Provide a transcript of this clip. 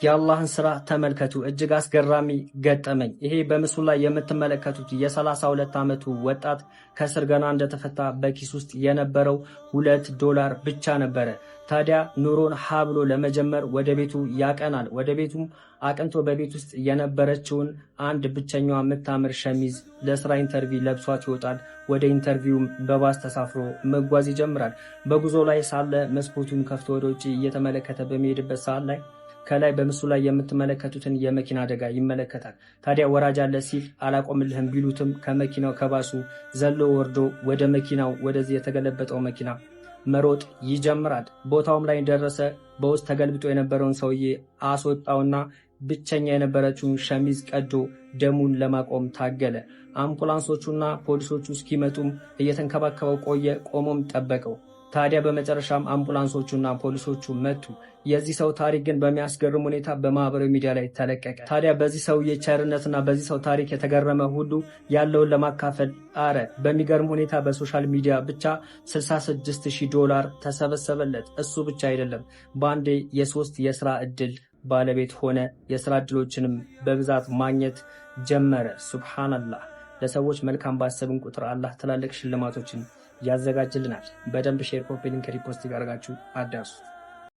የአላህን ስራ ተመልከቱ። እጅግ አስገራሚ ገጠመኝ። ይሄ በምስሉ ላይ የምትመለከቱት የ32 ዓመቱ ወጣት ከስር ገና እንደተፈታ በኪስ ውስጥ የነበረው $2 ብቻ ነበረ። ታዲያ ኑሮን ሀ ብሎ ለመጀመር ወደ ቤቱ ያቀናል። ወደ ቤቱም አቅንቶ በቤት ውስጥ የነበረችውን አንድ ብቸኛዋ የምታምር ሸሚዝ ለስራ ኢንተርቪው ለብሷት ይወጣል። ወደ ኢንተርቪውም በባስ ተሳፍሮ መጓዝ ይጀምራል። በጉዞ ላይ ሳለ መስኮቱን ከፍቶ ወደ ውጭ እየተመለከተ በሚሄድበት ሰዓት ላይ ከላይ በምስሉ ላይ የምትመለከቱትን የመኪና አደጋ ይመለከታል። ታዲያ ወራጅ አለ ሲል አላቆምልህም ቢሉትም ከመኪናው ከባሱ ዘሎ ወርዶ ወደ መኪናው ወደዚህ የተገለበጠው መኪና መሮጥ ይጀምራል። ቦታውም ላይ ደረሰ። በውስጥ ተገልብጦ የነበረውን ሰውዬ አስወጣውና ብቸኛ የነበረችውን ሸሚዝ ቀዶ ደሙን ለማቆም ታገለ። አምቡላንሶቹና ፖሊሶቹ እስኪመጡም እየተንከባከበው ቆየ። ቆሞም ጠበቀው። ታዲያ በመጨረሻም አምቡላንሶቹና ፖሊሶቹ መጡ። የዚህ ሰው ታሪክ ግን በሚያስገርም ሁኔታ በማህበራዊ ሚዲያ ላይ ተለቀቀ። ታዲያ በዚህ ሰውዬ ቸርነትና በዚህ ሰው ታሪክ የተገረመ ሁሉ ያለውን ለማካፈል አረ በሚገርም ሁኔታ በሶሻል ሚዲያ ብቻ $66,000 ተሰበሰበለት። እሱ ብቻ አይደለም፣ በአንዴ የ3 የስራ እድል ባለቤት ሆነ። የስራ እድሎችንም በብዛት ማግኘት ጀመረ። ሱብሃንአላህ። ለሰዎች መልካም ባሰብን ቁጥር አላህ ትላልቅ ሽልማቶችን ያዘጋጅልናል። በደንብ ሼር፣ ኮፒ ሊንክ፣ ሪፖስት ያደርጋችሁ አዳርሱ።